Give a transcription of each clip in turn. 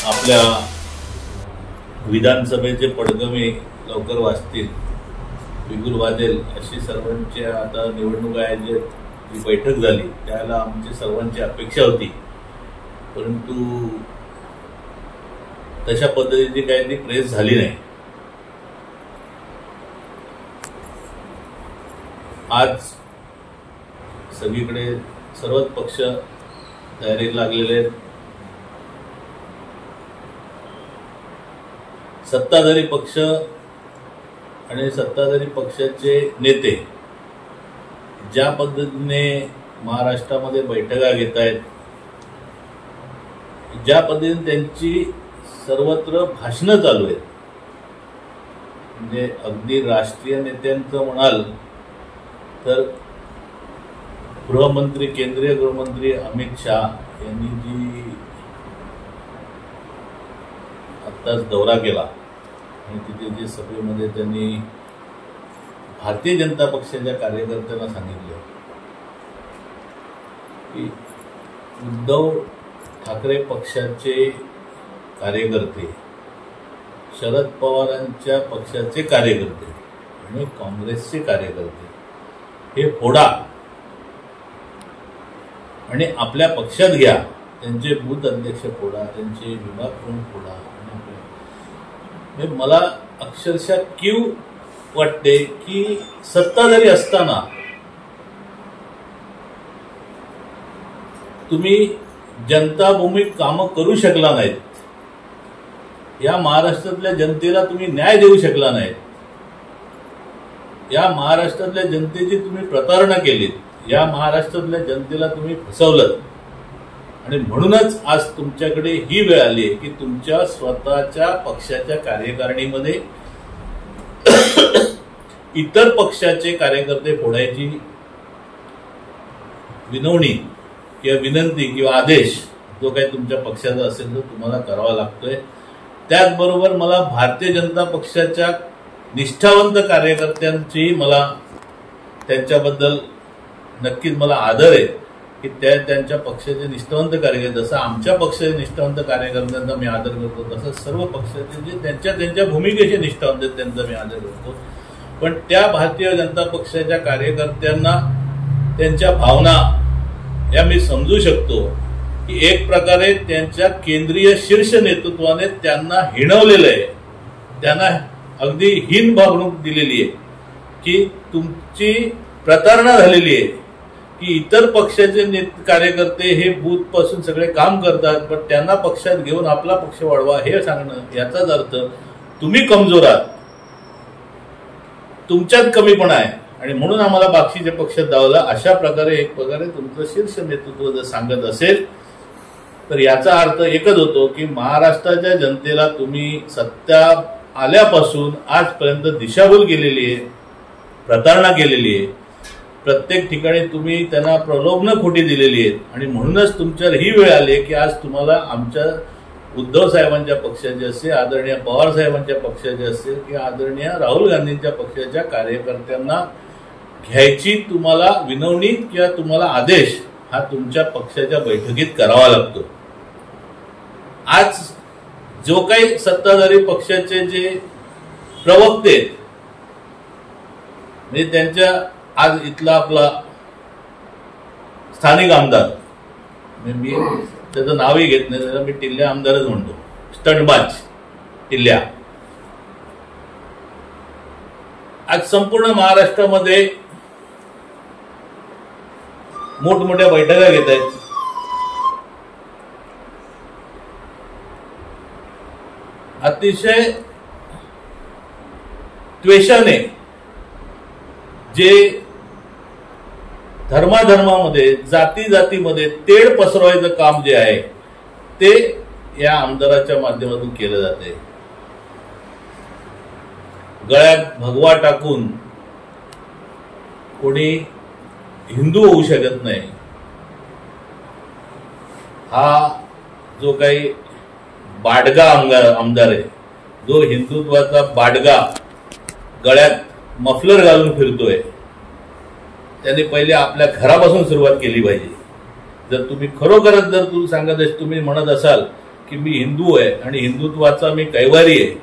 आपल्या विधानसभेचे पडगमे लवकर वाचतील, बिगुल वाजेल अशी सर्वांची आता निवडणूक आयोगाची जी बैठक झाली त्याला आमची सर्वांची अपेक्षा होती, परंतु तशा पद्धतीची काही प्रेस झाली नाही। आज सगळीकडे सर्वच पक्ष तयारीला लागलेले आहेत। सत्ताधारी पक्ष आणि सत्ताधारी पक्षाचे नेते ज्या पद्धतीने महाराष्ट्रामध्ये बैठका घेत आहेत, ज्या पद्धतीने त्यांची सर्वत्र भाषणं चालू आहेत, म्हणजे अगदी राष्ट्रीय नेत्यांचं म्हणाल तर गृहमंत्री केंद्रीय गृहमंत्री अमित शाह यांनी जी आत्ताच दौरा केला आणि तिथे जे सभेमध्ये त्यांनी भारतीय जनता पक्षाच्या कार्यकर्त्यांना सांगितलं की उद्धव ठाकरे पक्षाचे कार्यकर्ते, शरद पवारांच्या पक्षाचे कार्यकर्ते आणि काँग्रेसचे कार्यकर्ते हे फोडा आणि आपल्या पक्षात घ्या, त्यांचे बूथ अध्यक्ष फोडा, त्यांचे विभाग प्रमुख फोडा। आणि मला अक्षरशः कीव वाटते की सत्ताधारी असताना तुम्ही जनताभूमिक कामं करू शकला नाहीत, या महाराष्ट्रातल्या जनतेला तुम्ही न्याय देऊ शकला नाहीत, या महाराष्ट्रातल्या जनतेची तुम्ही प्रतारणा केलीत, या महाराष्ट्रातल्या जनतेला तुम्ही फसवलं आणि म्हणूनच आज तुमच्याकडे ही वेळ आली की तुमच्या स्वतःच्या पक्षाच्या कार्यकारिणीमध्ये इतर पक्षाचे कार्यकर्ते फोडायची विनवणी किंवा विनंती किंवा आदेश जो काही तुमच्या पक्षाचा असेल तो तुम्हाला करावा लागतोय। त्याचबरोबर मला भारतीय जनता पक्षाच्या निष्ठावंत कार्यकर्त्यांची मला त्यांच्याबद्दल नक्कीच मला आदर आहे की त्यांच्या पक्षाचे निष्ठावंत कार्यकर्ते, जसं आमच्या पक्षाचे निष्ठावंत कार्यकर्त्यांचा मी आदर करतो तसं सर्व पक्षाचे जे त्यांच्या भूमिकेचे निष्ठावंत आहेत त्यांचा मी आदर करतो। पण त्या भारतीय जनता पक्षाच्या कार्यकर्त्यांना त्यांच्या भावना या मी समजू शकतो की एक प्रकारे त्यांच्या केंद्रीय शीर्ष नेतृत्वाने त्यांना हिणवलेलं आहे, त्यांना अगदी हीन वागणूक दिलेली आहे की तुमची प्रतारणा झालेली आहे की इतर पक्षाचे कार्यकर्ते हे बूथ पासून सगळे काम करतात, पण त्यांना पक्षात घेऊन आपला पक्ष वाढवा हे सांगणं याचाच अर्थ तुम्ही कमजोर आहात, तुमच्यात कमीपणा आहे आणि म्हणून आम्हाला बाकीच्या पक्षात दावला, अशा प्रकारे एक प्रकारे तुमचं शीर्ष नेतृत्व जर सांगत असेल तर याचा अर्थ एकच होतो की महाराष्ट्राच्या जनतेला तुम्ही सत्ता आल्यापासून आजपर्यंत दिशाभूल केलेली आहे, प्रतारणा केलेली आहे, प्रत्येक ठिकाणी तुम्ही त्यांना प्रलोभनं खोटी दिलेली आहेत आणि म्हणूनच तुमच्यावर ही वेळ आली की आज तुम्हाला आमच्या उद्धव साहेबांच्या पक्षाचे असेल, आदरणीय पवार साहेबांच्या पक्षाचे असेल किंवा आदरणीय राहुल गांधींच्या पक्षाच्या कार्यकर्त्यांना घ्यायची तुम्हाला विनवणी किंवा तुम्हाला आदेश हा तुमच्या पक्षाच्या बैठकीत करावा लागतो। आज जो काही सत्ताधारी पक्षाचे जे प्रवक्ते म्हणजे त्यांच्या आज इथला आपला स्थानिक आमदार, मी त्याचं नावही घेत नाही, त्याला मी टिल्ल्या आमदारच म्हणतो, स्टंटबाज टिल्ल्या, आज संपूर्ण महाराष्ट्रामध्ये मोठमोठ्या बैठका घेत आहेत। अतिशय त्वेषाने जे धर्माधर्मामध्ये जाती जातीमध्ये तेढ पसरवायचं काम जे आहे ते या आमदाराच्या माध्यमातून केलं जाते। गळ्यात भगवा टाकून कोणी हिंदू होऊ शकत नाही, हा जो काही बाडगा आमदार आहे, जो हिंदुत्वाचा बाडगा गळ्यात मफलर घालून फिरतोय, त्याने पहिले आपल्या घरापासून सुरुवात केली पाहिजे। जर तुम्ही खरोखरच जर तुम्ही सांगत तुम्ही म्हणत असाल की मी हिंदू आहे आणि हिंदुत्वाचा मी कैवारी आहे,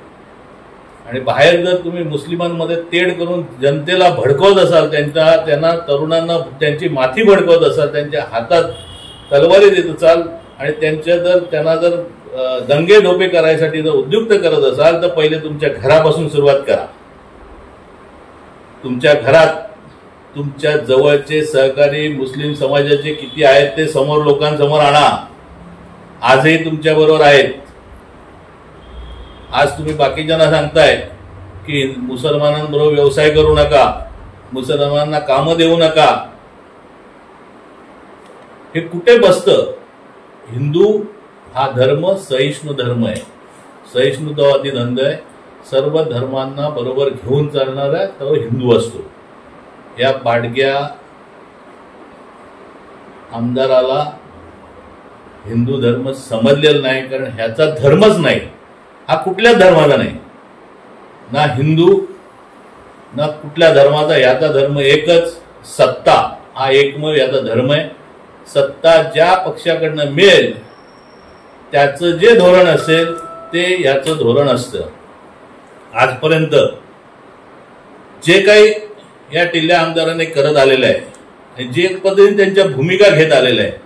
आणि बाहेर जर तुम्ही मुस्लिमांमध्ये तेढ करून जनतेला भडकवत असाल, त्यांना तरुणांना त्यांची माथी भडकवत असाल, त्यांच्या हातात तलवारी देत असाल आणि त्यांना जर दंगे धोपे करायसाठी जर उद्युक्त करत असाल, तर पहिले तुमच्या घरापासून सुरुवात करा. तुमच्या घरात तुमच्या जवळचे सहकारी मुस्लिम समाजाचे किती आहेत ते समोर लोकांसमोर आणा. आजही तुमच्या बरोबर आहेत. आज तुम्ही बाकीच्यांना सांगताय की मुसलमानांबरोबर व्यवसाय करू नका, मुसलमानांना कामं देऊ नका. हे कुठे बसतं? हिंदू हा धर्म सहिष्णू धर्म आहे, सहिष्णुतावादी धर्म आहे. सर्व धर्मांना बरोबर घेऊन चालणारा तो हिंदू असतो. या पाडग्या आमदाराला हिंदू धर्म समजलेला नाही, कारण ह्याचा धर्मच नाही. हा कुठल्या धर्माचा नाही, ना हिंदू ना कुठल्या धर्माचा. याचा धर्म एकच, सत्ता हा एकमेव याचा धर्म आहे. सत्ता ज्या पक्षाकडनं मिळेल त्याचं जे धोरण असेल ते याचं धोरण असतं. आजपर्यंत जे काही या टिल्ल्या आमदारांनी करत आलेलं आहे, जे पद्धतीने त्यांच्या भूमिका घेत आलेल्या आहेत,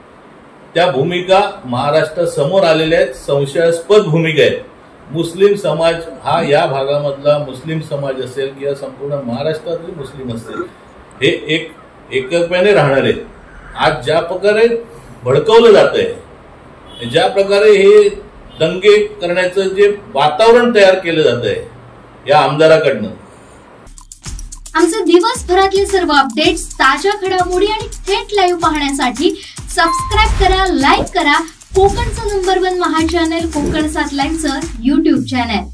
त्या भूमिका महाराष्ट्रासमोर आलेल्या आहेत. संशयास्पद भूमिका आहेत. मुस्लिम समाज हा या भागामधला मुस्लिम समाज असेल किंवा संपूर्ण महाराष्ट्रातील मुस्लिम असतील, हे एकत्वाने राहणार आहेत. आज ज्या प्रकारे भडकवलं जातंय, ज्या प्रकारे हे दंगे करण्याचं जे वातावरण तयार केलं जातंय या आमदाराकडनं. आमचे दिवसभरातले सर्व अपडेट्स, ताज्या घडामोडी आणि थेट लाईव्ह पाहण्यासाठी सबस्क्राईब करा, लाईक करा कोकणचं नंबर 1 महा चॅनल कोकण 7 लाईनचं YouTube चॅनल.